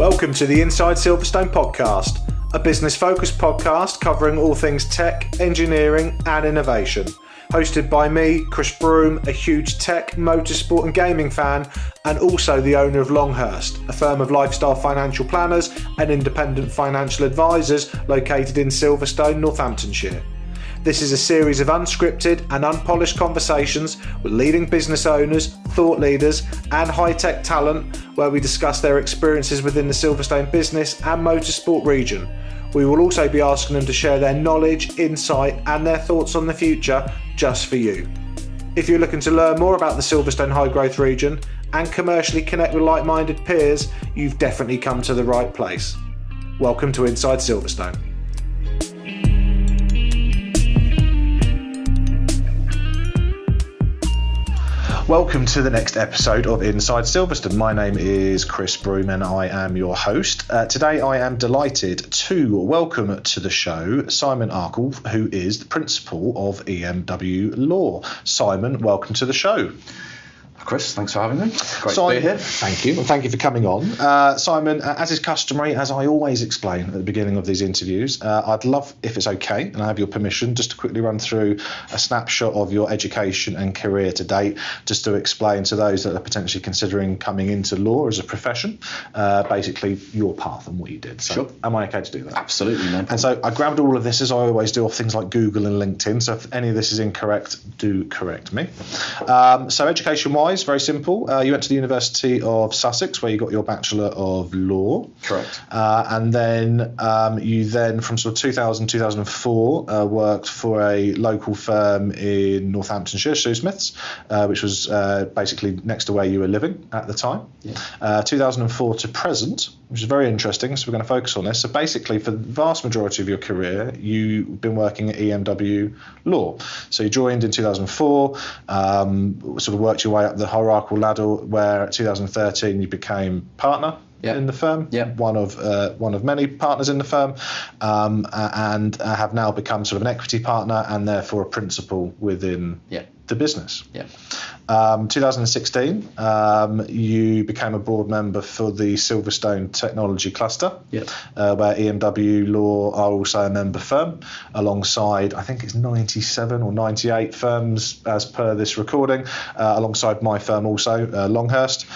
Welcome to the Inside Silverstone podcast, a business-focused podcast covering all things tech, engineering and innovation. Hosted by me, Chris Broome, a huge tech, motorsport and gaming fan, and also the owner of Longhurst, a firm of lifestyle financial planners and independent financial advisors located in Silverstone, Northamptonshire. This is a series of unscripted and unpolished conversations with leading business owners, thought leaders and high-tech talent where we discuss their experiences within the Silverstone business and motorsport region. We will also be asking them to share their knowledge, insight and their thoughts on the future just for you. If you're looking to learn more about the Silverstone high growth region and commercially connect with like-minded peers, you've definitely come to the right place. Welcome to Inside Silverstone. Welcome to the next episode of Inside Silverstone. My name is Chris Broome and I am your host. Today I am delighted to welcome to the show Simon Arkell, who is the principal of EMW Law. Simon, welcome to the show. Chris, thanks for having me. Great to be here. Thank you. Well, thank you for coming on. Simon, as is customary, as I always explain at the beginning of these interviews, I'd love, if it's okay, and I have your permission, just to quickly run through a snapshot of your education and career to date, just to explain to those that are potentially considering coming into law as a profession, basically your path and what you did. So, sure. Am I okay to do that? Absolutely, no problem. And so I grabbed all of this, as I always do, off things like Google and LinkedIn, so if any of this is incorrect, do correct me. So education-wise, very simple. You went to the University of Sussex, where you got your Bachelor of Law. Correct. And then you then, from sort of 2004, worked for a local firm in Northamptonshire, Shoesmiths, which was basically next to where you were living at the time. Yeah. 2004 to present, which is very interesting, so we're going to focus on this. So basically, for the vast majority of your career, you've been working at EMW Law. So you joined in 2004, sort of worked your way up the hierarchical ladder, where at 2013 you became partner in the firm, one of many partners in the firm, and have now become sort of an equity partner and therefore a principal within the business. 2016, you became a board member for the Silverstone Technology Cluster, where EMW Law are also a member firm, alongside, I think it's 97 or 98 firms as per this recording, alongside my firm also, Longhurst.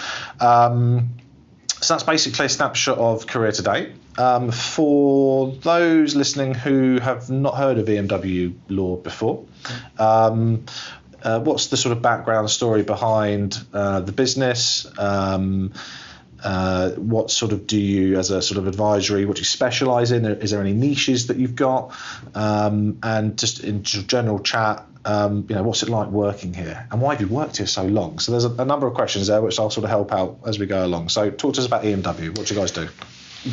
So that's basically a snapshot of career to date. For those listening who have not heard of EMW Law before, what's the sort of background story behind the business? What sort of do you, as a sort of advisory, what do you specialise in? Is there any niches that you've got? And just in general chat, what's it like working here? And why have you worked here so long? So there's a number of questions there which I'll sort of help out as we go along. So talk to us about EMW. What do you guys do?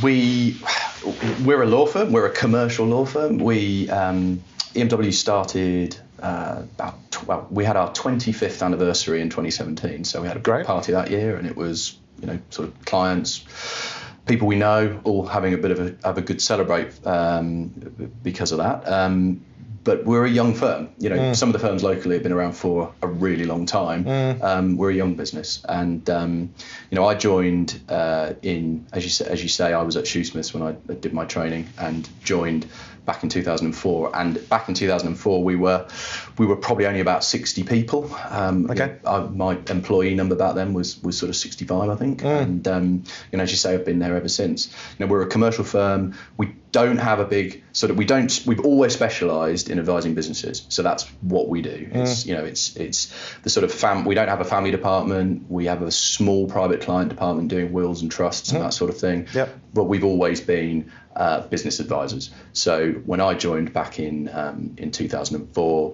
We're a law firm. We're a commercial law firm. EMW started we had our 25th anniversary in 2017. So we had a great party that year, and it was, sort of clients, people we know, all having a bit of a good celebrate because of that. But we're a young firm. Some of the firms locally have been around for a really long time. We're a young business, and I joined in, as you say, I was at Shoesmiths when I did my training, and joined back in 2004. And back in 2004, we were probably only about 60 people. My employee number back then was sort of 65, I think. And as you say, I've been there ever since. We're a commercial firm. We don't have a big we've always specialised in advising businesses, so that's what we do. It's it's the sort of we don't have a family department. We have a small private client department doing wills and trusts and that sort of thing. But we've always been business advisors. So when I joined back in 2004,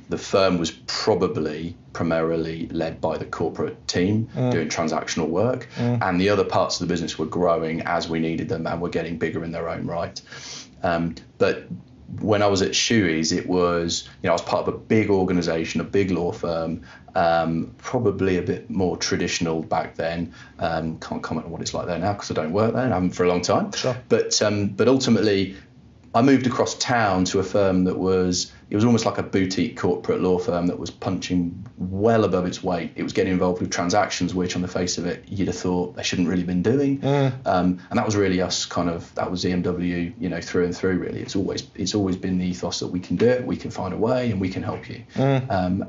the firm was primarily led by the corporate team doing transactional work, and the other parts of the business were growing as we needed them and were getting bigger in their own right. But when I was at Shoe's, it was, I was part of a big organisation, a big law firm, probably a bit more traditional back then. Can't comment on what it's like there now because I don't work there and I haven't for a long time. Sure. But ultimately, I moved across town to a firm that was almost like a boutique corporate law firm that was punching well above its weight. It was getting involved with transactions which on the face of it you'd have thought they shouldn't really been doing. And that was really us that was EMW, through and through really. It's always been the ethos that we can do it, we can find a way and we can help you. And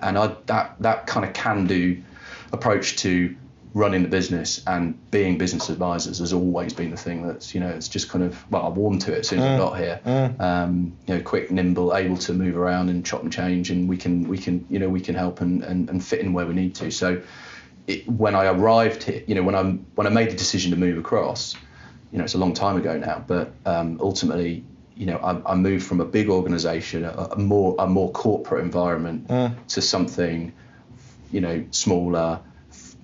that kind of can-do approach to running the business and being business advisors has always been the thing that's, it's just kind of, I warmed to it as soon as I got here. Quick, nimble, able to move around and chop and change, and we can help and fit in where we need to. So when I arrived here, when I made the decision to move across, it's a long time ago now, but ultimately, I moved from a big organisation, a more corporate environment to something, smaller,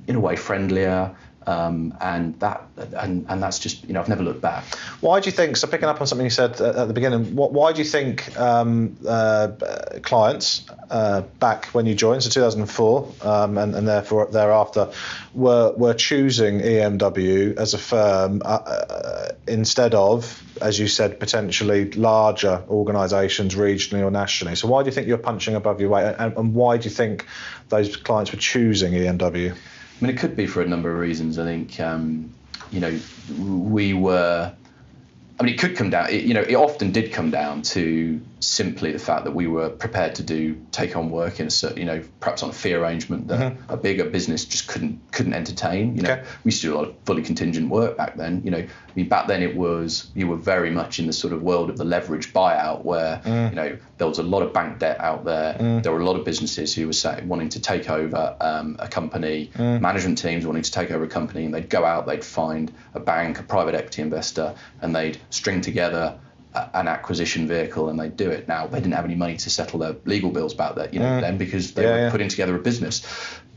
in a way friendlier, and that's just, I've never looked back. Why do you think, so picking up on something you said at the beginning, why do you think clients back when you joined, so 2004, and therefore thereafter, were choosing EMW as a firm instead of, as you said, potentially larger organisations regionally or nationally? So why do you think you're punching above your weight, and why do you think those clients were choosing EMW? I mean, it could be for a number of reasons. I think, we were. I mean, it could come down. It often did come down to simply the fact that we were prepared to take on work in a certain, perhaps on a fee arrangement that a bigger business just couldn't entertain. We used to do a lot of fully contingent work back then. Back then you were very much in the sort of world of the leverage buyout where, there was a lot of bank debt out there. There were a lot of businesses who were wanting to take over a company, management teams wanting to take over a company, and they'd go out, they'd find a bank, a private equity investor, and they'd string together an acquisition vehicle and they'd do it. Now, they didn't have any money to settle their legal bills back then because they were putting together a business.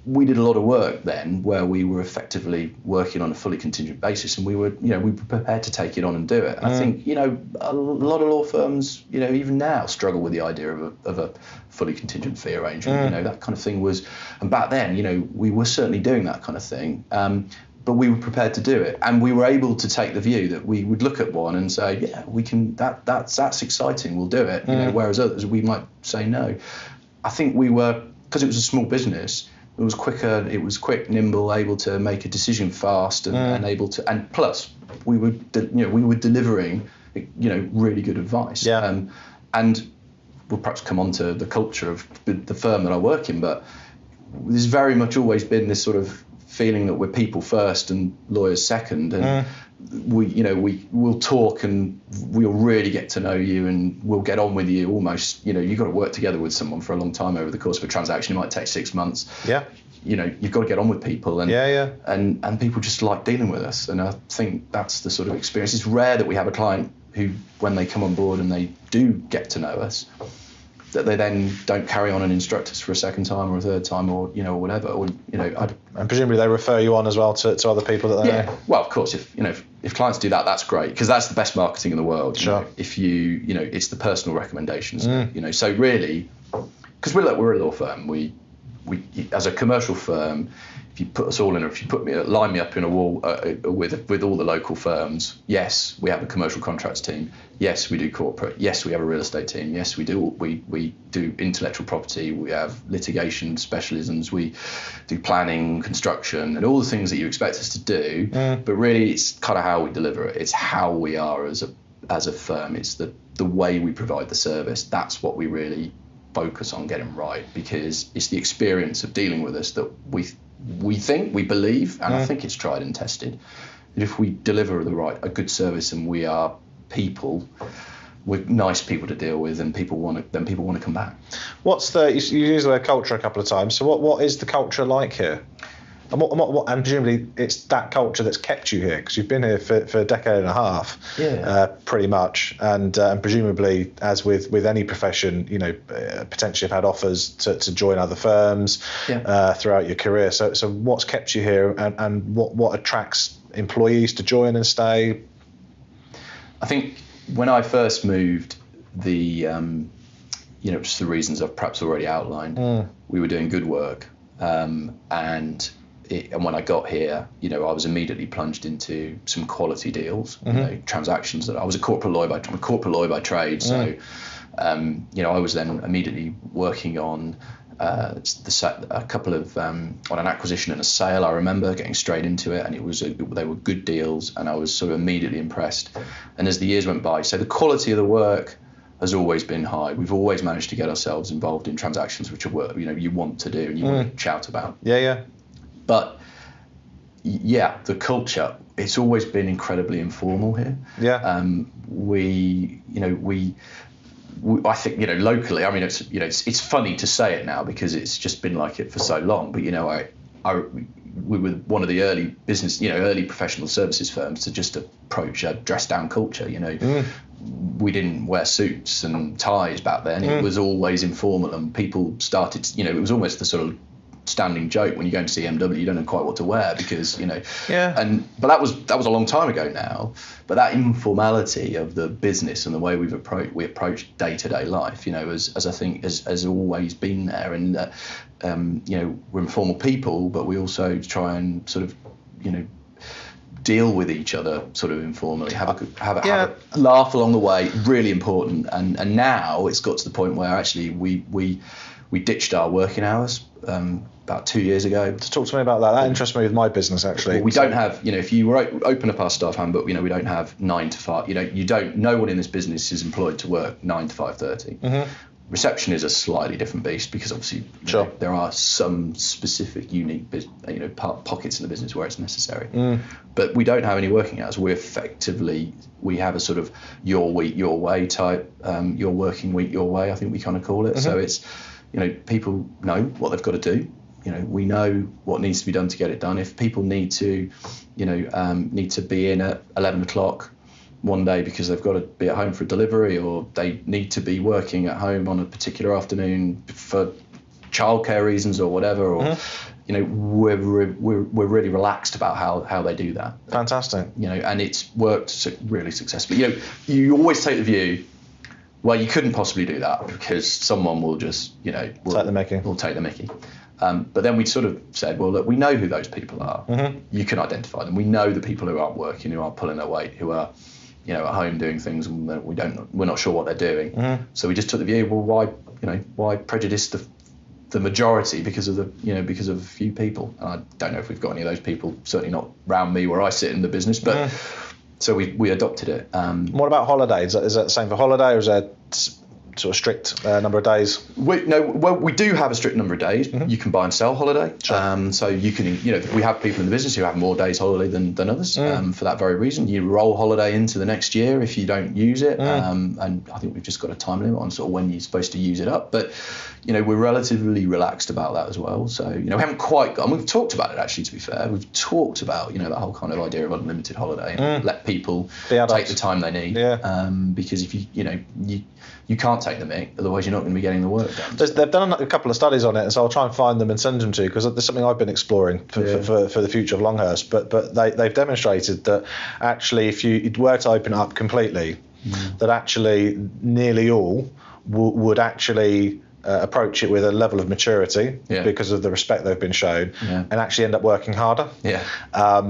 We did a lot of work then where we were effectively working on a fully contingent basis, and we were prepared to take it on and do it. And I think, a lot of law firms, even now struggle with the idea of a fully contingent fee arrangement. That kind of thing was, and back then, we were certainly doing that kind of thing. But we were prepared to do it, and we were able to take the view that we would look at one and say, yeah, we can. That's exciting. We'll do it. Whereas others, we might say no. I think we were, because it was a small business. It was quicker. It was quick, nimble, able to make a decision fast, and able to. And plus, we were delivering, really good advice. And we'll perhaps come on to the culture of the firm that I work in, but there's very much always been this sort of feeling that we're people first and lawyers second, and we'll talk and we'll really get to know you and we'll get on with you almost. You've got to work together with someone for a long time over the course of a transaction. It might take 6 months. You've got to get on with people, and and people just like dealing with us, and I think that's the sort of experience. It's rare that we have a client who, when they come on board and they do get to know us, that they then don't carry on and instruct us for a second time or a third time or whatever, or and presumably they refer you on as well to other people that they know. Well, of course, if clients do that, that's great, because that's the best marketing in the world. Sure. If it's the personal recommendations. So really, because we're a law firm, we as a commercial firm, if you put us all in, or if you line me up in a wall with all the local firms, yes, we have a commercial contracts team. Yes, we do corporate. Yes, we have a real estate team. Yes, we do intellectual property. We have litigation specialisms. We do planning, construction, and all the things that you expect us to do. But really, it's kind of how we deliver it. It's how we are as a firm. It's the way we provide the service. That's what we really focus on getting right, because it's the experience of dealing with us that we believe, and I think it's tried and tested, that if we deliver a good service and we are people, we're nice people to deal with, and people want to come back. You use the word culture a couple of times, so what is the culture like here? And and presumably it's that culture that's kept you here, because you've been here for a decade and a half, pretty much, and presumably, as with any profession, potentially have had offers to join other firms throughout your career. So what's kept you here, and what attracts employees to join and stay? I think when I first moved, just the reasons I've perhaps already outlined, we were doing good work, and and when I got here, you know, I was immediately plunged into some quality deals, you know, transactions that I was a corporate lawyer by trade. So, you know, I was then immediately working on a couple of on an acquisition and a sale. I remember getting straight into it, and they were good deals, and I was sort of immediately impressed. And as the years went by, so the quality of the work has always been high. We've always managed to get ourselves involved in transactions which are work, you know, you want to do and you want to shout about. Yeah. But yeah, the culture, it's always been incredibly informal here. Yeah. I think, you know, locally, I mean, it's funny to say it now because it's just been like it for so long. But, you know, we were one of the early professional services firms to just approach a dress down culture. You know, we didn't wear suits and ties back then. It was always informal, and people started, you know, it was almost the sort of standing joke when you go into EMW, you don't know quite what to wear because, you know, but that was a long time ago now. But that informality of the business and the way we approach day-to-day life, you know, as I think has always been there. And you know, we're informal people, but we also try and sort of, you know, deal with each other sort of informally, have a laugh along the way, really important. And now it's got to the point where actually we ditched our working hours about 2 years ago. Just talk to me about that. That interests me with my business, actually. Well, we don't have, you know, if you open up our staff handbook, you know, we don't have 9 to 5. You don't. No one in this business is employed to work 9 to 5:30. Reception is a slightly different beast because obviously there are some specific unique, you know, pockets in the business where it's necessary. But we don't have any working hours. We have a sort of your week, your way type, your working week, your way, I think we kind of call it. So it's, you know, people know what they've got to do. You know, we know what needs to be done to get it done. If people need to, you know, need to be in at 11 o'clock one day because they've got to be at home for a delivery, or they need to be working at home on a particular afternoon for childcare reasons or whatever, or you know, we're really relaxed about how they do that. Fantastic. You know, and it's worked really successfully. You know, you always take the view, well, you couldn't possibly do that because someone will just, you know, take the mickey. Will take the mickey. But then we sort of said, well, look, we know who those people are. You can identify them. We know the people who aren't working, who aren't pulling their weight, who are, you know, at home doing things, and we're not sure what they're doing. So we just took the view, well, why prejudice the majority because of a few people? And I don't know if we've got any of those people. Certainly not round me where I sit in the business, but. So we adopted it. What about holidays? Is that the same for holiday, or is there sort of strict number of days? We do have a strict number of days. You can buy and sell holiday. Sure. So you can, you know, we have people in the business who have more days holiday than others for that very reason. You roll holiday into the next year if you don't use it. And I think we've just got a time limit on sort of when you're supposed to use it up. But, you know, we're relatively relaxed about that as well. So, you know, we haven't quite and we've talked about it, actually, to be fair. We've talked about, you know, that whole kind of idea of unlimited holiday and let people take the time they need. Yeah. Because if you can't take the mick, otherwise you're not going to be getting the work done. They've done a couple of studies on it, and so I'll try and find them and send them to you, because there's something I've been exploring for the future of Longhurst. But they've demonstrated that actually, if you were to open it up completely, that actually nearly all would actually approach it with a level of maturity because of the respect they've been shown, and actually end up working harder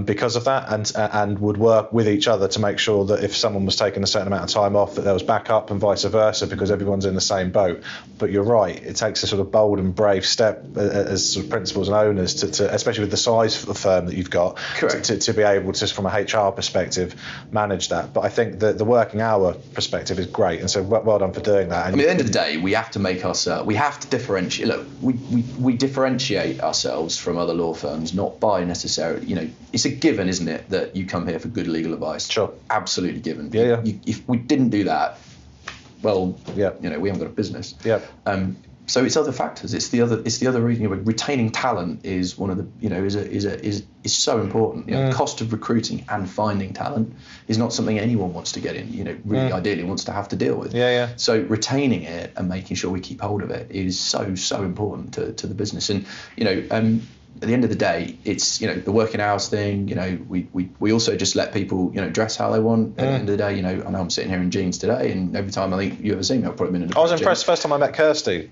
because of that, and would work with each other to make sure that if someone was taking a certain amount of time off, that there was backup, and vice versa, because everyone's in the same boat. But you're right, it takes a sort of bold and brave step as sort of principals and owners to especially with the size of the firm that you've got, to be able to, from a HR perspective, manage that. But I think that the working hour perspective is great, and so well done for doing that. And I mean, at the end of the day, we have to make ourselves. We have to differentiate. Look, we differentiate ourselves from other law firms, not by necessarily. You know, it's a given, isn't it, that you come here for good legal advice? Sure, absolutely given. Yeah. If we didn't do that, well, you know, we haven't got a business. Yeah. So it's other factors. It's the other reason. You know, retaining talent is one of the, you know, is so important. You know, the cost of recruiting and finding talent is not something anyone wants to get in. You know, really ideally wants to have to deal with. Yeah. So retaining it and making sure we keep hold of it is so important to the business. And you know, at the end of the day, it's, you know, the working hours thing. You know, we also just let people, you know, dress how they want. At the end of the day, you know, I know I'm sitting here in jeans today, and every time I think you ever see me, I've probably been in. I was impressed the first time I met Kirsty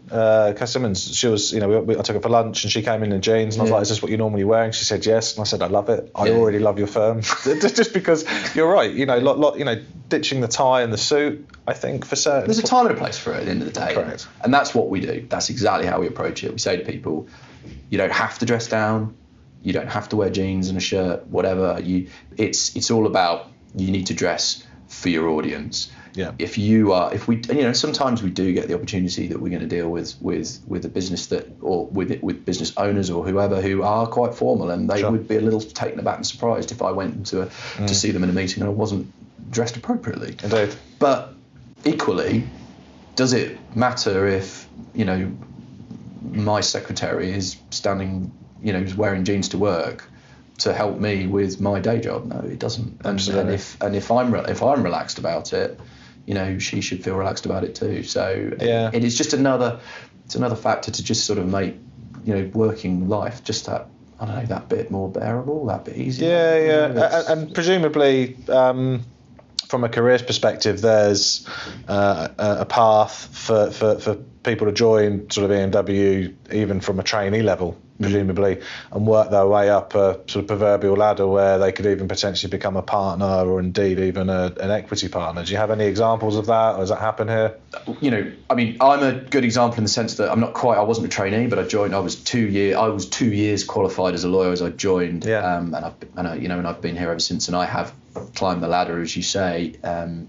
Simmons. She was, you know, I took her for lunch and she came in jeans, and I was like, "Is this what you're normally wearing?" She said yes, and I said, "I love it. I already love your firm." Just because you're right, you know, you know, ditching the tie and the suit. I think for certain, there's a time and a place for it at the end of the day. Correct. And that's what we do. That's exactly how we approach it. We say to people, you don't have to dress down. You don't have to wear jeans and a shirt, whatever. It's all about, you need to dress for your audience. Yeah. If we, you know, sometimes we do get the opportunity that we're going to deal with a business with business owners or whoever who are quite formal, and they would be a little taken aback and surprised if I went to see them in a meeting and I wasn't dressed appropriately. Indeed. But equally, does it matter if, you know, my secretary is standing, you know, wearing jeans to work to help me with my day job? No, it doesn't. Absolutely. And if I'm relaxed about it, you know, she should feel relaxed about it too. So it is just another factor to just sort of make, you know, working life just that, I don't know, that bit more bearable, that bit easier. Yeah. You know, and presumably, from a careers perspective, there's a path for people to join sort of EMW even from a trainee level, presumably, and work their way up a sort of proverbial ladder where they could even potentially become a partner or indeed even an equity partner. Do you have any examples of that, or does that happen here? You know, I mean, I'm a good example in the sense that I wasn't a trainee, but I was 2 years qualified as a lawyer as I joined. Yeah. And I've been here ever since, and I have climbed the ladder, as you say, and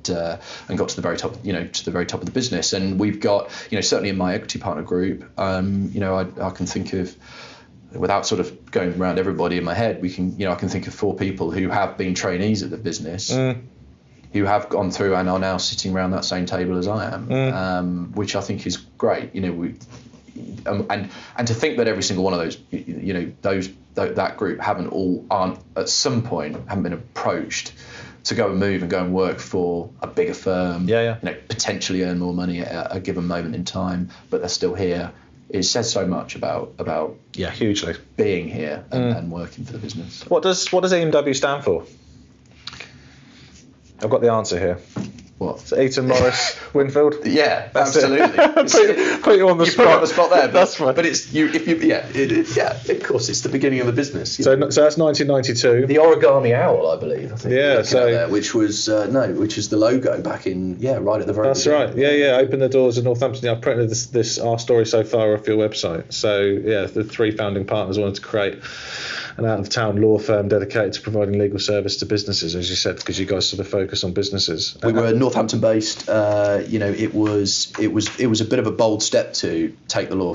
got to the very top, you know, to the very top of the business. And we've got, you know, certainly in my equity partner group, you know, I can think of, without sort of going around everybody in my head, I can think of 4 people who have been trainees at the business, who have gone through and are now sitting around that same table as I am, which I think is great. You know, and to think that every single one of those, you know, that group aren't at some point haven't been approached to go and move and go and work for a bigger firm, you know, potentially earn more money at a given moment in time, but they're still here. It says so much about hugely being here and working for the business. What does EMW stand for? I've got the answer here. What? So Eaton, Morris, Winfield. Yeah, absolutely. put you on the spot. Put you on the spot there. That's right. But it's you. If you, of course, it's the beginning of the business. So that's 1992. The origami owl, I believe. I think. Yeah. So which was the logo back in right at the very. That's beginning. right. Yeah. Open the doors of Northampton. I've printed this our story so far off your website. So yeah, the 3 founding partners wanted to create an out-of-town law firm dedicated to providing legal service to businesses, as you said, because you guys sort of focus on businesses. We were Northampton based. You know, it was a bit of a bold step to take the law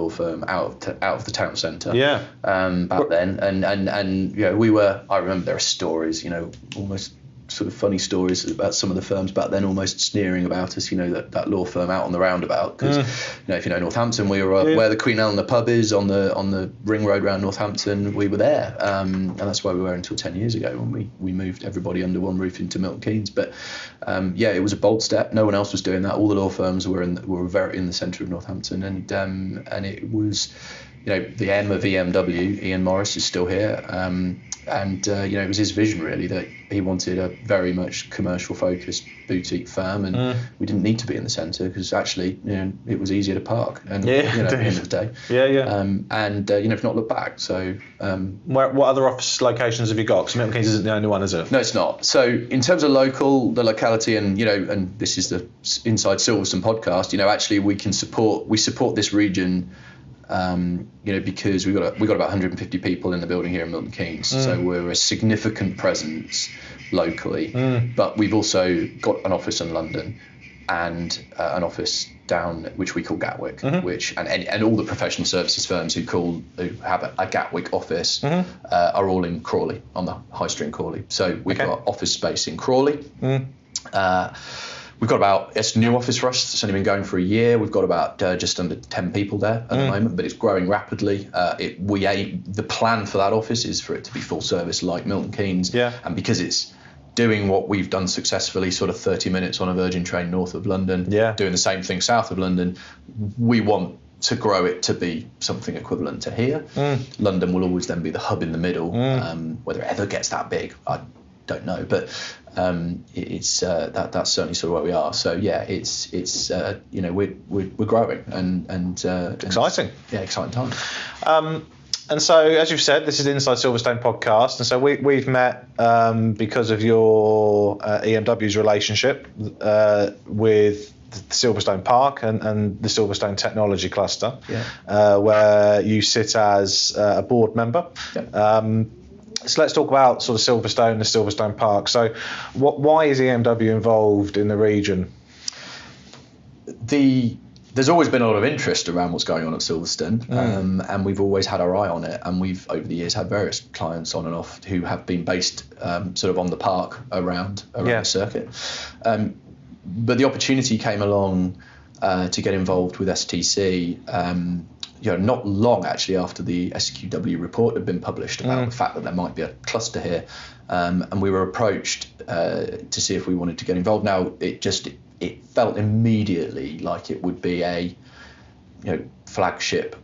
firm out of the town centre. Yeah. Back then, and you know, I remember there are stories, you know, almost sort of funny stories about some of the firms back then almost sneering about us, you know, that law firm out on the roundabout, because you know, if you know Northampton, we were where the Queen Eleanor pub is on the ring road around Northampton. We were there, and that's where we were until 10 years ago when we moved everybody under one roof into Milton Keynes. But it was a bold step. No one else was doing that. All the law firms were very in the centre of Northampton, and it was, you know, the M of EMW, Ian Morris, is still here. And you know, it was his vision really that he wanted a very much commercial focused boutique firm, and we didn't need to be in the centre because actually, you know, it was easier to park, and you know, at the end of the day, and you know, if not look back. So what other office locations have you got? Because Milton Keynes isn't the only one, is it? No, it's not. So in terms of the locality, and you know, and this is the Inside Silverstone podcast, you know, actually we support this region. You know, because we got about 150 people in the building here in Milton Keynes, so we're a significant presence locally. But we've also got an office in London and an office down which we call Gatwick, which and all the professional services firms who have a Gatwick office are all in Crawley, on the High Street in Crawley. So we've got office space in Crawley. We've got it's a new office for us. It's only been going for a year. We've got about just under 10 people there at the moment, but it's growing rapidly. The plan for that office is for it to be full service like Milton Keynes. Yeah. And because it's doing what we've done successfully, sort of 30 minutes on a Virgin train north of London, doing the same thing south of London, we want to grow it to be something equivalent to here. London will always then be the hub in the middle. Whether it ever gets that big, I don't know, but it's that's certainly sort of where we are. So yeah, it's we're growing and exciting. Exciting time. And so, as you've said, this is the Inside Silverstone podcast, and so we've met because of your EMW's relationship with the Silverstone Park and the Silverstone Technology Cluster, where you sit as a board member. So let's talk about sort of Silverstone and the Silverstone Park. So why is EMW involved in the region? There's always been a lot of interest around what's going on at Silverstone, and we've always had our eye on it. And we've, over the years, had various clients on and off who have been based sort of on the park around the circuit. But the opportunity came along to get involved with STC, not long actually after the SQW report had been published about the fact that there might be a cluster here. And we were approached to see if we wanted to get involved. Now, it felt immediately like it would be a flagship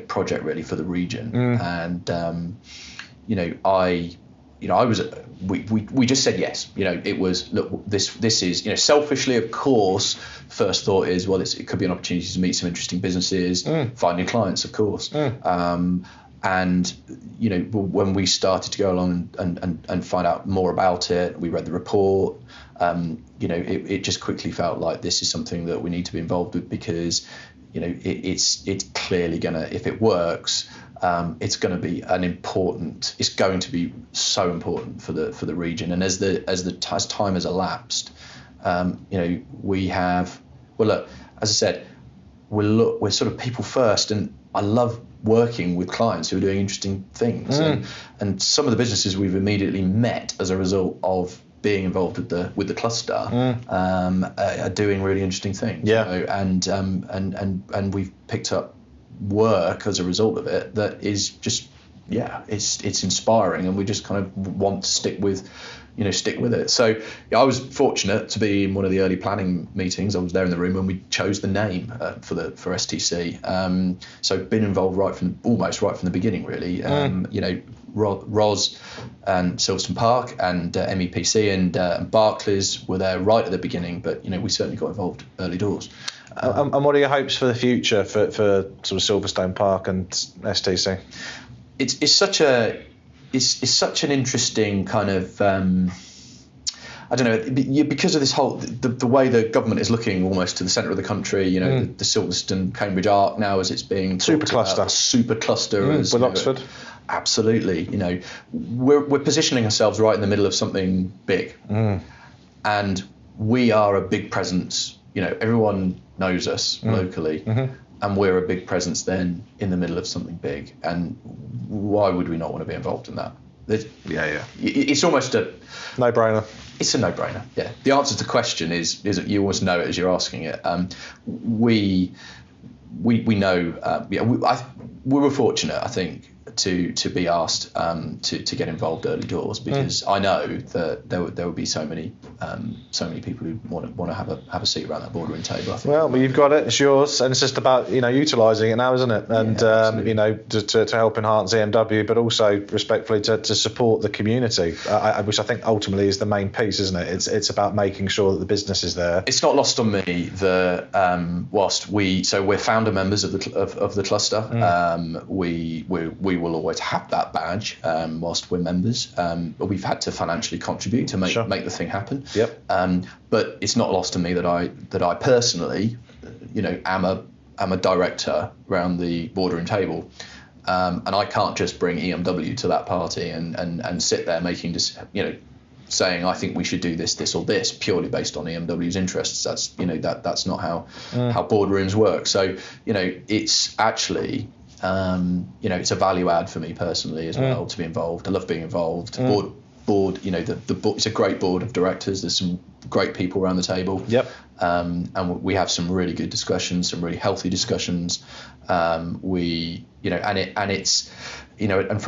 project really for the region. And we just said yes. It was, look, this is, selfishly, of course, first thought is, well, it could be an opportunity to meet some interesting businesses, find new clients, of course. And when we started to go along and find out more about it, we read the report. It just quickly felt like this is something that we need to be involved with, because it's clearly gonna, if it works, it's going to be it's going to be so important for the region. And as time has elapsed, we have, well, look, as I said, we're sort of people first, and I love working with clients who are doing interesting things. And some of the businesses we've immediately met as a result of being involved with the cluster are doing really interesting things. And we've picked up work as a result of it that is just it's inspiring, and we just kind of want to stick with it. So I was fortunate to be in one of the early planning meetings. I was there in the room when we chose the name for STC. So been involved almost right from the beginning, really. Ros and Silverstone Park and MEPC and Barclays were there right at the beginning, but we certainly got involved early doors. And what are your hopes for the future for sort of Silverstone Park and STC? It's such an interesting kind of I don't know, because of this whole the way the government is looking almost to the centre of the country. The Silverstone Cambridge Arc now, as it's being super cluster, with Oxford. Absolutely, we're positioning ourselves right in the middle of something big, and we are a big presence. Everyone knows us locally, and we're a big presence then in the middle of something big. And why would we not want to be involved in that? It's almost a no-brainer. It's a no-brainer. Yeah. The answer to the question is you almost know it as you're asking it. We know. We were fortunate, I think, to be asked to get involved early doors, because I know that there would be so many people who want to have a seat around that boardroom table. I think. Well, you've got it. It's yours, and it's just about utilising it now, isn't it? And to help enhance EMW, but also respectfully to support the community, which I think ultimately is the main piece, isn't it? It's about making sure that the business is there. It's not lost on me that whilst we're founder members of the cluster, we will always have that badge whilst we're members, but we've had to financially contribute to make the thing happen. But it's not lost on me that I personally, am a director around the boardroom table, and I can't just bring EMW to that party and sit there making saying I think we should do this or this purely based on EMW's interests. That's that's not how boardrooms work. So it's actually it's a value add for me personally as well to be involved. I love being involved. Board, the board, it's a great board of directors. There's some great people around the table. And we have some really good discussions, some really healthy discussions. And from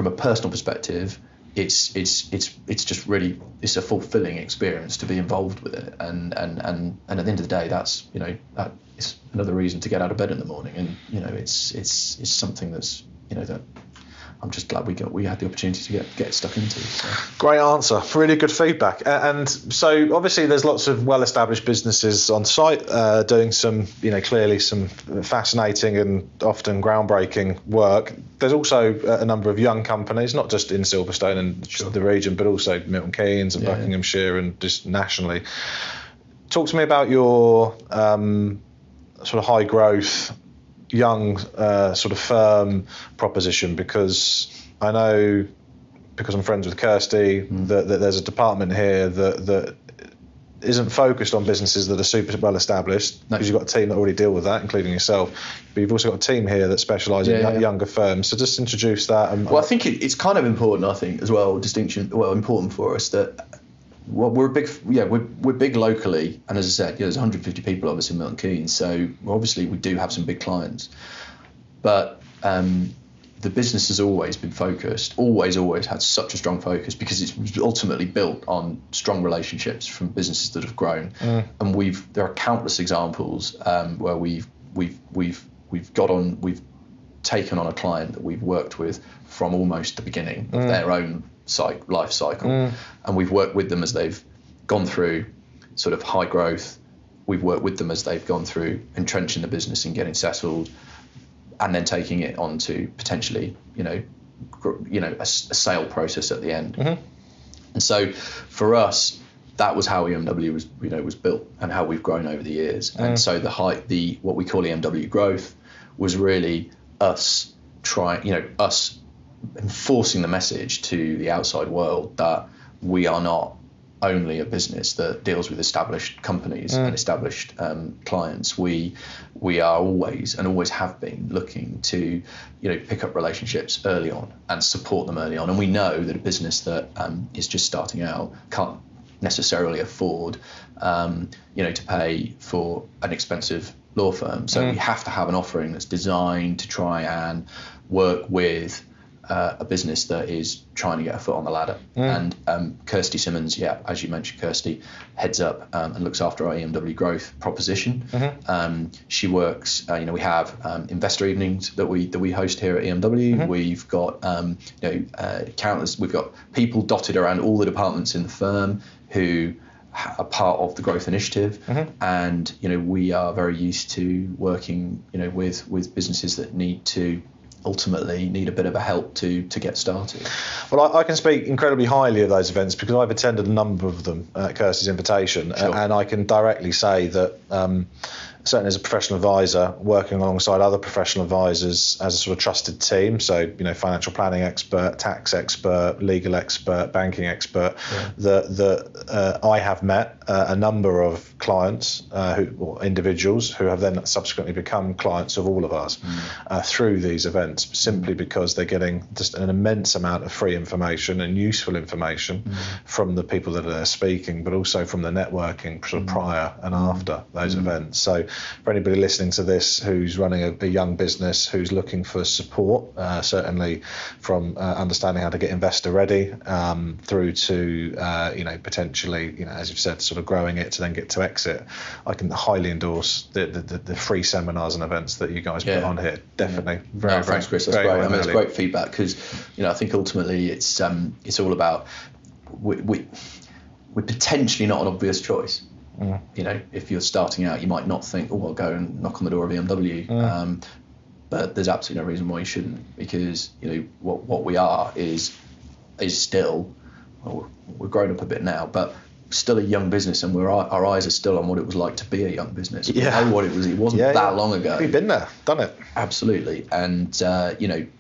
a personal perspective, it's just really, it's a fulfilling experience to be involved with it, and at the end of the day, that's, you know, that is another reason to get out of bed in the morning, and you know, it's something that's, you know, that I'm just glad we had the opportunity to get stuck into. So. Great answer, really good feedback. And so obviously there's lots of well-established businesses on site doing some, you know, clearly some fascinating and often groundbreaking work. There's also a number of young companies, not just in Silverstone and the region, but also Milton Keynes and Buckinghamshire and just nationally. Talk to me about your sort of high growth, young sort of firm proposition, because I know, because I'm friends with Kirsty, that there's a department here that isn't focused on businesses that are super well established, because you've got a team that already deal with that, including yourself, but you've also got a team here that specialise in younger firms. So just introduce that. Well, I think it's kind of important, I think, as well, important for us that, well, we're big locally, and as I said, there's 150 people obviously in Milton Keynes, so obviously we do have some big clients, but the business has always been focused, always had such a strong focus, because it's ultimately built on strong relationships from businesses that have grown, and there are countless examples where we've taken on a client that we've worked with from almost the beginning of their own life cycle, and we've worked with them as they've gone through sort of high growth. We've worked with them as they've gone through entrenching the business and getting settled, and then taking it on to potentially, a sale process at the end. And so for us, that was how EMW was built, and how we've grown over the years. And so what we call EMW growth was really us enforcing the message to the outside world that we are not only a business that deals with established companies and established clients. We are always have been looking to pick up relationships early on and support them early on. And we know that a business that is just starting out can't necessarily afford to pay for an expensive law firm. So we have to have an offering that's designed to try and work with a business that is trying to get a foot on the ladder. And Kirsty Simmons, as you mentioned, Kirsty heads up and looks after our EMW growth proposition. She works, we have investor evenings that we host here at EMW. We've got countless, we've got people dotted around all the departments in the firm who are part of the growth initiative, and we are very used to working with businesses that ultimately need a bit of a help to get started. Well, I can speak incredibly highly of those events because I've attended a number of them at Kirsty's invitation, and I can directly say that certainly as a professional advisor, working alongside other professional advisors as a sort of trusted team, so financial planning expert, tax expert, legal expert, banking expert, that I have met a number of clients or individuals who have then subsequently become clients of all of us through these events, simply because they're getting just an immense amount of free information and useful information from the people that are speaking, but also from the networking sort of prior and after those events. So for anybody listening to this who's running a young business, who's looking for support, certainly from understanding how to get investor ready through to potentially as you've said, sort of growing it to then get to exit, I can highly endorse the free seminars and events that you guys put on here. Definitely. Thanks, Chris. That's great. I mean, it's great feedback, because I think ultimately it's all about we're potentially not an obvious choice. If you're starting out, you might not think, I'll go and knock on the door of EMW. But there's absolutely no reason why you shouldn't, because what we are is still, we're grown up a bit now, but still a young business, and our eyes are still on what it was like to be a young business. We know what it was. It wasn't that long ago. We've been there, done it. Absolutely. And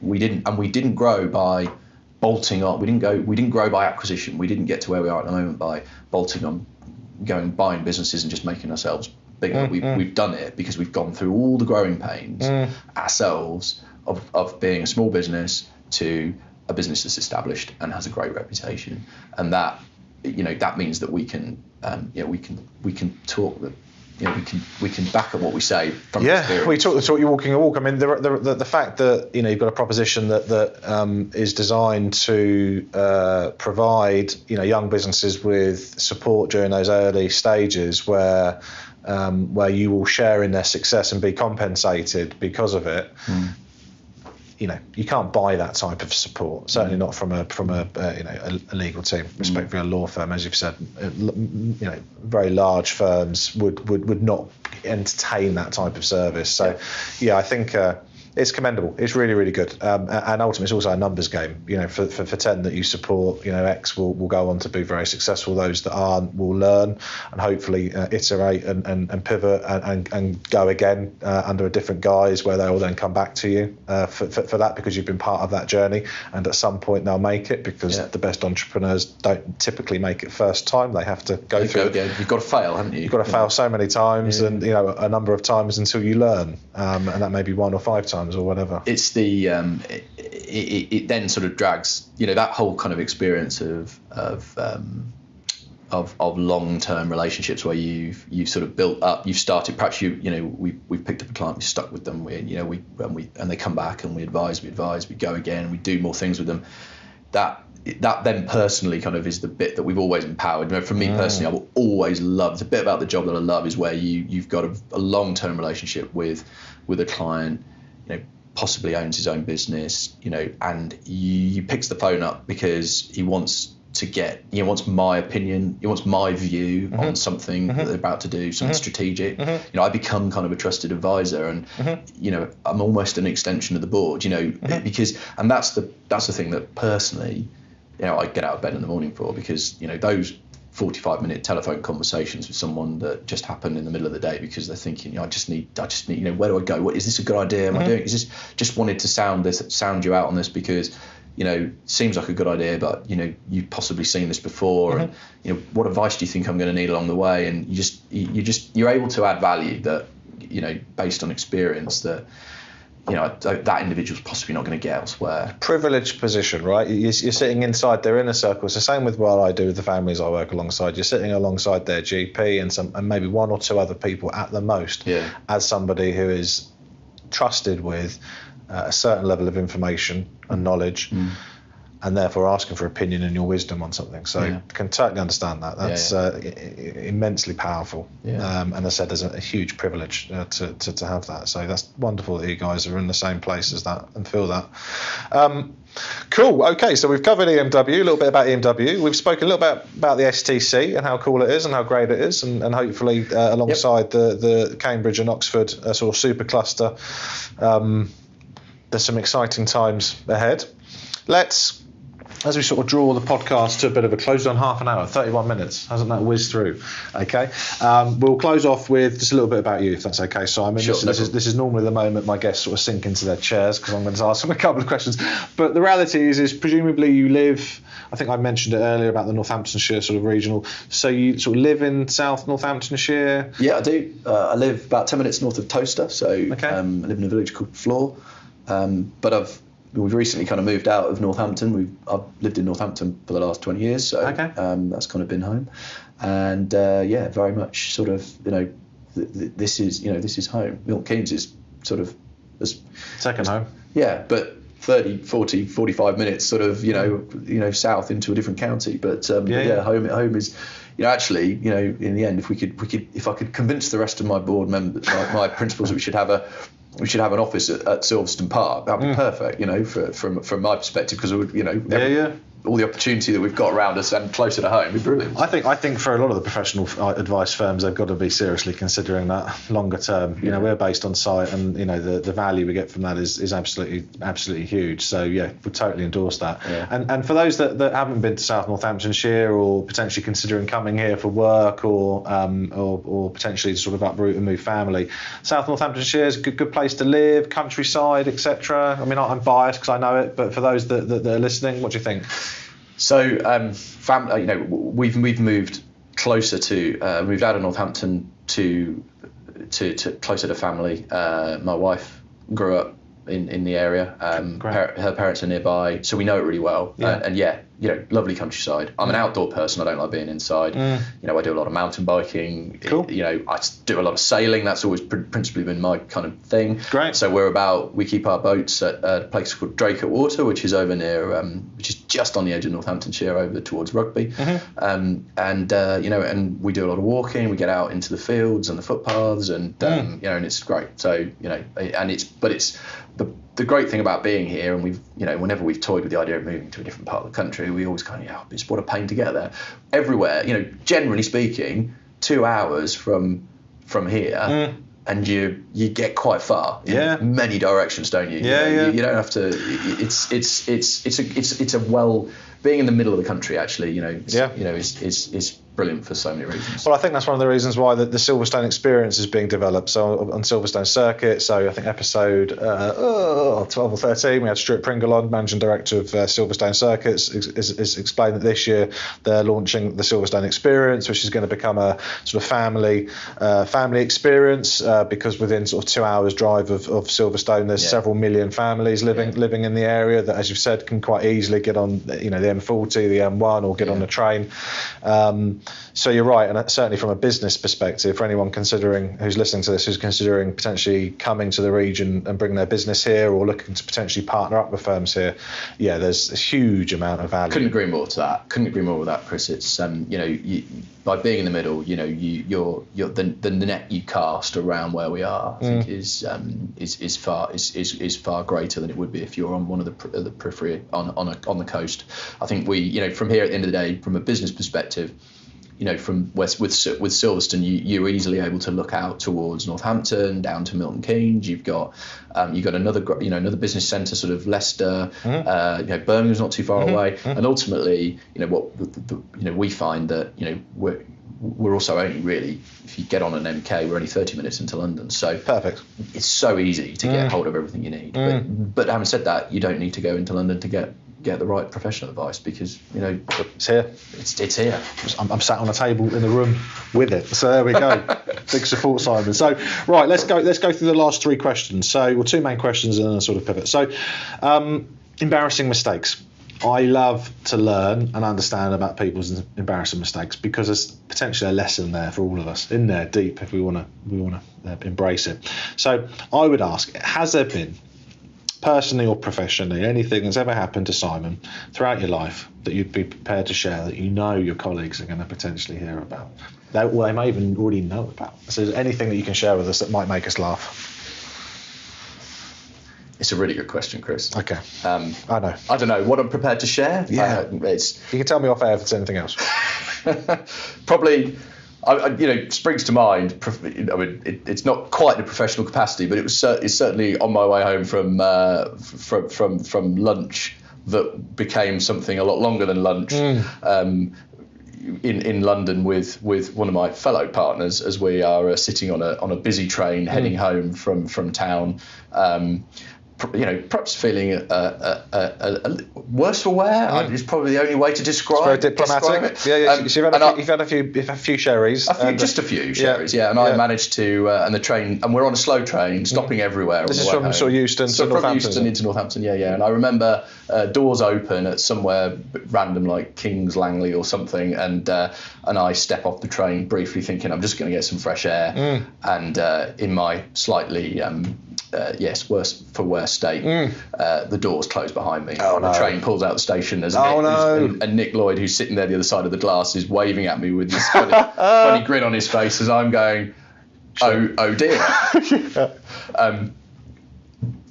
we didn't grow by bolting on. We didn't grow by acquisition. We didn't get to where we are at the moment by bolting on, buying businesses and just making ourselves bigger. We've done it because we've gone through all the growing pains ourselves of being a small business to a business that's established and has a great reputation, and that means that we can talk we can back up what we say from Yeah, experience. we talk you walking a walk. I mean, the fact that you've got a proposition that is designed to provide young businesses with support during those early stages where you will share in their success and be compensated because of it. You can't buy that type of support. Certainly not from a legal team. Respectively, a law firm, as you've said, very large firms would not entertain that type of service. So, I think it's commendable. It's really, really good. And ultimately, it's also a numbers game. For 10 that you support, X will go on to be very successful. Those that aren't will learn and hopefully iterate and pivot and go again under a different guise, where they will then come back to you for that, because you've been part of that journey. And at some point they'll make it, because the best entrepreneurs don't typically make it first time. They have to go through it. You've got to fail, haven't you? You've got to fail so many times, and a number of times until you learn, and that may be 1 or 5 times or whatever. It's the it then sort of drags that whole kind of experience of long-term relationships where you've sort of built up, you've started, perhaps we've picked up a client, we've stuck with them, and they come back and we advise, we go again, we do more things with them. That then personally kind of is the bit that we've always empowered. For me personally, I will always love, the bit about the job that I love is where you've got a long-term relationship with a client, possibly owns his own business, and he picks the phone up because he wants my opinion, he wants my view on something that they're about to do, something strategic. I become kind of a trusted advisor, and I'm almost an extension of the board, because, and that's the thing that personally, I get out of bed in the morning for, because those 45-minute telephone conversations with someone that just happened in the middle of the day, because they're thinking, I just need, where do I go? What is this a good idea? Am I doing? Is this just wanted to sound you out on this because seems like a good idea, but you've possibly seen this before, and what advice do you think I'm going to need along the way? And you're able to add value that based on experience that that individual's possibly not going to get elsewhere. Privileged position, right? You're sitting inside their inner circle. It's the same with what I do with the families I work alongside. You're sitting alongside their GP and maybe 1 or 2 other people at the most, as somebody who is trusted with a certain level of information and knowledge, and therefore asking for opinion and your wisdom on something. So can totally understand that. That's immensely powerful. And as I said, there's a huge privilege to have that. So that's wonderful that you guys are in the same place as that and feel that. Cool. Okay, so we've covered EMW, a little bit about EMW. We've spoken a little bit about the STC and how cool it is and how great it is, and hopefully alongside the Cambridge and Oxford sort of super cluster, there's some exciting times ahead. Let's, as we sort of draw the podcast to a bit of a close, on half an hour, 31 minutes. Hasn't that whizzed through? Okay. We'll close off with just a little bit about you, if that's okay, Simon. Sure, this is normally the moment my guests sort of sink into their chairs, because I'm going to ask them a couple of questions. But the reality is presumably you live, I think I mentioned it earlier about the Northamptonshire sort of regional. So you sort of live in South Northamptonshire? Yeah, I do. I live about 10 minutes north of Towcester. So I live in a village called Flor. But we've recently kind of moved out of Northampton. I've lived in Northampton for the last 20 years, so that's kind of been home. And very much sort of this is home. Milton Keynes is sort of second home. Yeah, but 30, 40, 45 minutes sort of south into a different county. But home is. Actually, in the end, if I could convince the rest of my board members, my principals, that we should have an office at Silverstone Park, that'd be perfect, from my perspective, because all the opportunity that we've got around us and closer to home would be brilliant. I think for a lot of the professional advice firms, they've got to be seriously considering that longer term. We're based on site, and the value we get from that is absolutely huge. So we totally endorse that. And for those that haven't been to South Northamptonshire, or potentially considering coming here for work, or potentially sort of uproot and move family, South Northamptonshire is a good place to live, countryside, etc. I mean, I'm biased because I know it, but for those that are listening, what do you think? So, we've moved closer to moved out of Northampton to closer to family. My wife grew up in the area. Her parents are nearby, so we know it really well. lovely countryside. I'm an outdoor person. I don't like being inside. I do a lot of mountain biking. Cool. I do a lot of sailing. That's always principally been my kind of thing. Great. So we keep our boats at a place called Draycote Water, which is over near, which is just on the edge of Northamptonshire, over towards Rugby. And we do a lot of walking. We get out into the fields and the footpaths, and and it's great. So the great thing about being here, and whenever we've toyed with the idea of moving to a different part of the country, we always kind of, it's what a pain to get there. Everywhere, generally speaking, 2 hours from here, and you get quite far in many directions, don't you? You don't have to. It's a being in the middle of the country actually, is brilliant for so many reasons. Well, I think that's one of the reasons why the Silverstone experience is being developed. So on Silverstone Circuit, so I think episode 12 or 13, we had Stuart Pringle on, managing director of Silverstone Circuits, is explained that this year they're launching the Silverstone experience, which is going to become a sort of family experience, because within sort of 2 hours drive of Silverstone, there's several million families living in the area that, as you've said, can quite easily get on the M40, the M1, or get on the train. So you're right, and certainly from a business perspective, for anyone who's listening to this, who's considering potentially coming to the region and bringing their business here, or looking to potentially partner up with firms here, there's a huge amount of value. Couldn't agree more with that, Chris. It's by being in the middle, the net you cast around where we are, I think is far greater than it would be if you're on one of the periphery on the coast. I think from here at the end of the day, from a business perspective, from with Silverstone, you're easily able to look out towards Northampton, down to Milton Keynes. You've got another business centre, sort of Leicester. Birmingham's not too far away, and ultimately, we find that we're also only really, if you get on an MK, we're only 30 minutes into London. So perfect. It's so easy to get hold of everything you need. But having said that, you don't need to go into London to get the right professional advice, because it's here. It's here. I'm sat on a table in the room with it. So there we go. Big support, Simon. So right, let's go through the last three questions. So two main questions and then a sort of pivot. So embarrassing mistakes. I love to learn and understand about people's embarrassing mistakes, because there's potentially a lesson there for all of us in there deep if we want to embrace it. So I would ask, has there been, personally or professionally, anything that's ever happened to Simon throughout your life that you'd be prepared to share, that your colleagues are going to potentially hear about? They may even already know about. So is there anything that you can share with us that might make us laugh? It's a really good question, Chris. Okay. I know. I don't know what I'm prepared to share. Yeah. You can tell me off air if it's anything else. Probably, springs to mind. I mean, it's not quite in a professional capacity, but it's certainly on my way home from lunch that became something a lot longer than lunch. In London with one of my fellow partners, as we are sitting on a busy train heading home from town. Perhaps feeling a worse for wear is probably the only way to describe. It's very diplomatic. Describe it. So you've had a few sherries. Just a few sherries, yeah. And I managed to, and the train, and we're on a slow train, stopping everywhere. This is from sort of Euston to Northampton. From Euston into Northampton, yeah. And I remember doors open at somewhere random like Kings Langley or something, and I step off the train briefly, thinking I'm just going to get some fresh air, and in my slightly worse for wear state, the doors close behind me. Oh, no. The train pulls out the station as and Nick Lloyd, who's sitting there the other side of the glass, is waving at me with this funny grin on his face as I'm going, oh dear.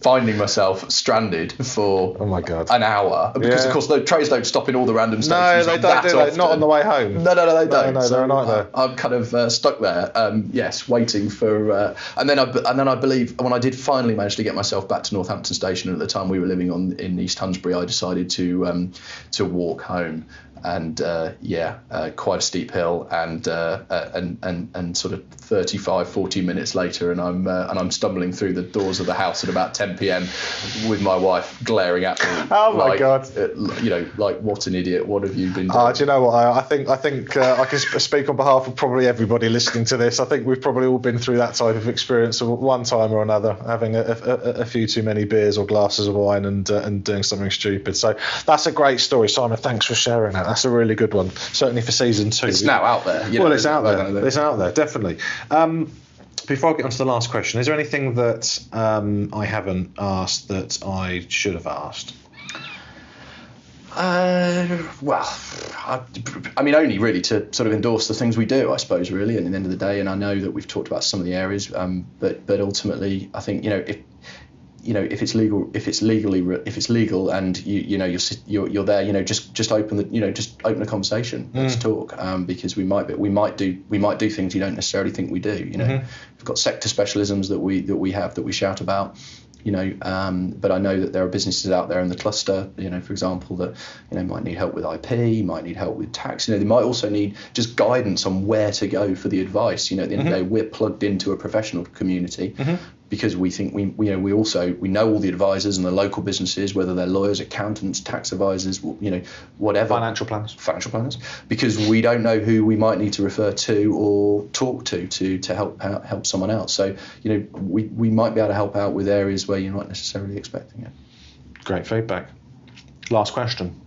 Finding myself stranded for an hour, because of course the trains don't stop in all the random stations. No, they don't do that. Not on the way home. No, they don't. No, they're a nightmare. I'm kind of stuck there. Waiting for. And then I believe when I did finally manage to get myself back to Northampton Station, at the time we were living in East Hunsbury, I decided to walk home. quite a steep hill, and sort of 35, 40 minutes later, and I'm stumbling through the doors of the house at about 10 p.m. with my wife glaring at me. Oh my God! Like, what an idiot! What have you been doing? Do you know what? I think I can speak on behalf of probably everybody listening to this. I think we've probably all been through that type of experience at one time or another, having a few too many beers or glasses of wine and doing something stupid. So that's a great story, Simon. Thanks for sharing that. That's a really good one, certainly for season 2. It's now out there. It's out there. It's out there, definitely. Before I get on to the last question, is there anything that I haven't asked that I should have asked? Only really to sort of endorse the things we do, I suppose, really. And at the end of the day, and I know that we've talked about some of the areas, but ultimately, I think if it's legal, if it's legal, and you're there, just open the conversation. Let's talk, because we might do things you don't necessarily think we do. We've got sector specialisms that we shout about. But I know that there are businesses out there in the cluster, for example, that might need help with IP, might need help with tax. They might also need just guidance on where to go for the advice. At the end of the day, we're plugged into a professional community. Because we think we know all the advisors and the local businesses, whether they're lawyers, accountants, tax advisors, whatever. Financial planners. Because we don't know who we might need to refer to or talk to help someone else. So we might be able to help out with areas where you're not necessarily expecting it. Great feedback. Last question.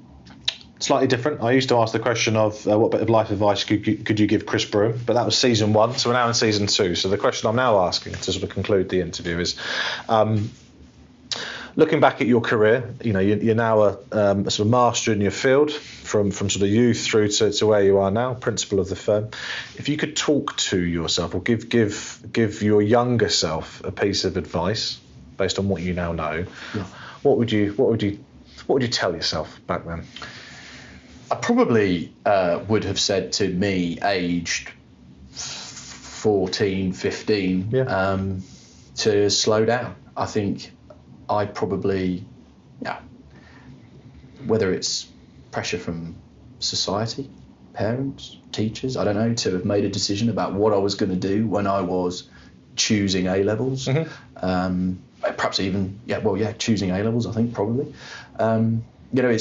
Slightly different. I used to ask the question of what bit of life advice could you give Chris Broome, but that was season 1, so we're now in season 2. So the question I'm now asking to sort of conclude the interview is, looking back at your career, you're now a sort of master in your field, from sort of youth through to where you are now, principal of the firm. If you could talk to yourself or give your younger self a piece of advice based on what you now know, what would you tell yourself back then? I probably would have said to me, aged 14, 15, to slow down. I think I probably, whether it's pressure from society, parents, teachers, I don't know, to have made a decision about what I was going to do when I was choosing A-levels. Perhaps even, choosing A-levels, I think, probably. I don't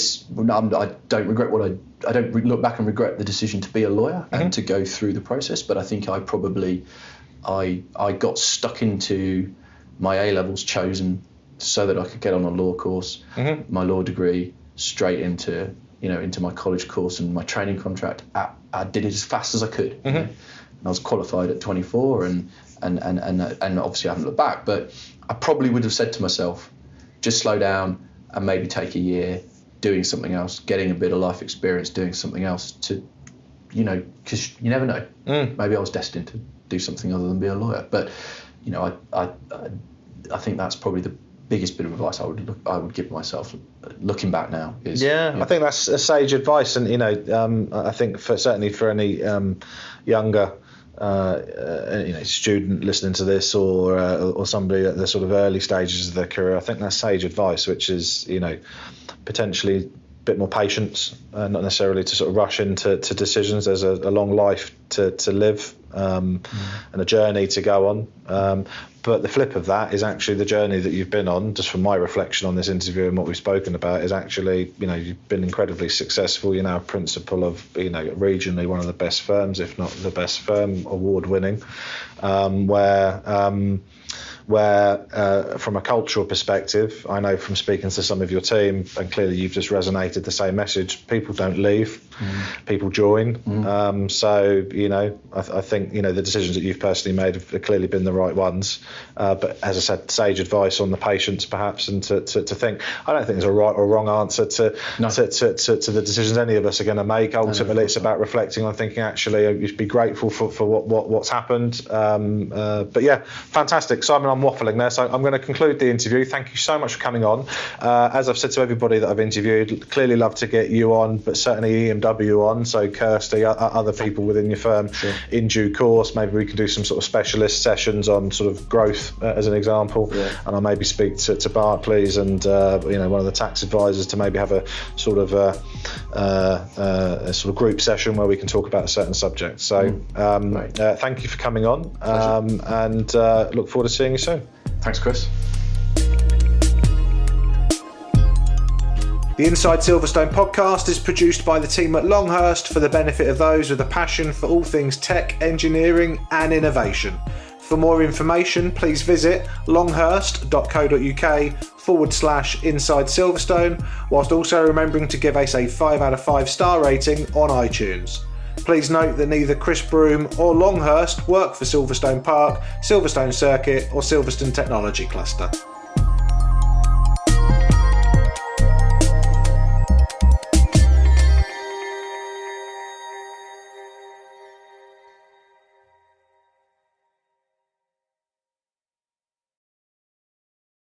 look back and regret the decision to be a lawyer and to go through the process, but I think I got stuck into my A-levels chosen so that I could get on a law course, my law degree, straight into my college course and my training contract. I did it as fast as I could. And I was qualified at 24, and obviously I haven't looked back, but I probably would have said to myself, just slow down and maybe take a year doing something else, getting a bit of life experience doing something else, to because you never know. Maybe I was destined to do something other than be a lawyer, but I think that's probably the biggest bit of advice I would give myself looking back now. I think that's a sage advice, and I think certainly for any younger student listening to this, or somebody at the sort of early stages of their career, I think that's sage advice, which is potentially a bit more patience, not necessarily to sort of rush into decisions. There's a long life to live, and a journey to go on. But the flip of that is actually the journey that you've been on, just from my reflection on this interview and what we've spoken about, is actually, you've been incredibly successful. You're now a principal of, regionally one of the best firms, if not the best firm, award-winning, where from a cultural perspective, I know from speaking to some of your team, and clearly you've just resonated the same message, people don't leave, people join. So, I think, the decisions that you've personally made have clearly been the right ones. But as I said, sage advice on the patience perhaps, and to think, I don't think there's a right or wrong answer to the decisions any of us are going to make. Ultimately, it's about reflecting on thinking, actually, you should be grateful for what's happened. But yeah, fantastic. Simon I'm waffling there, so I'm going to conclude the interview. Thank you so much for coming on. As I've said to everybody that I've interviewed, clearly love to get you on, but certainly EMW on. So Kirsty, other people within your firm, in due course. Maybe we can do some sort of specialist sessions on sort of growth, as an example. And I'll maybe speak to Barclays and one of the tax advisors to maybe have a sort of a sort of group session where we can talk about a certain subject. So thank you for coming on, and look forward to seeing you soon. Thanks, Chris. The Inside Silverstone podcast is produced by the team at Longhurst for the benefit of those with a passion for all things tech, engineering and innovation. For more information, please visit longhurst.co.uk/Inside Silverstone, whilst also remembering to give us a 5 out of 5 star rating on iTunes. Please note that neither Chris Broome or Longhurst work for Silverstone Park, Silverstone Circuit or Silverstone Technology Cluster.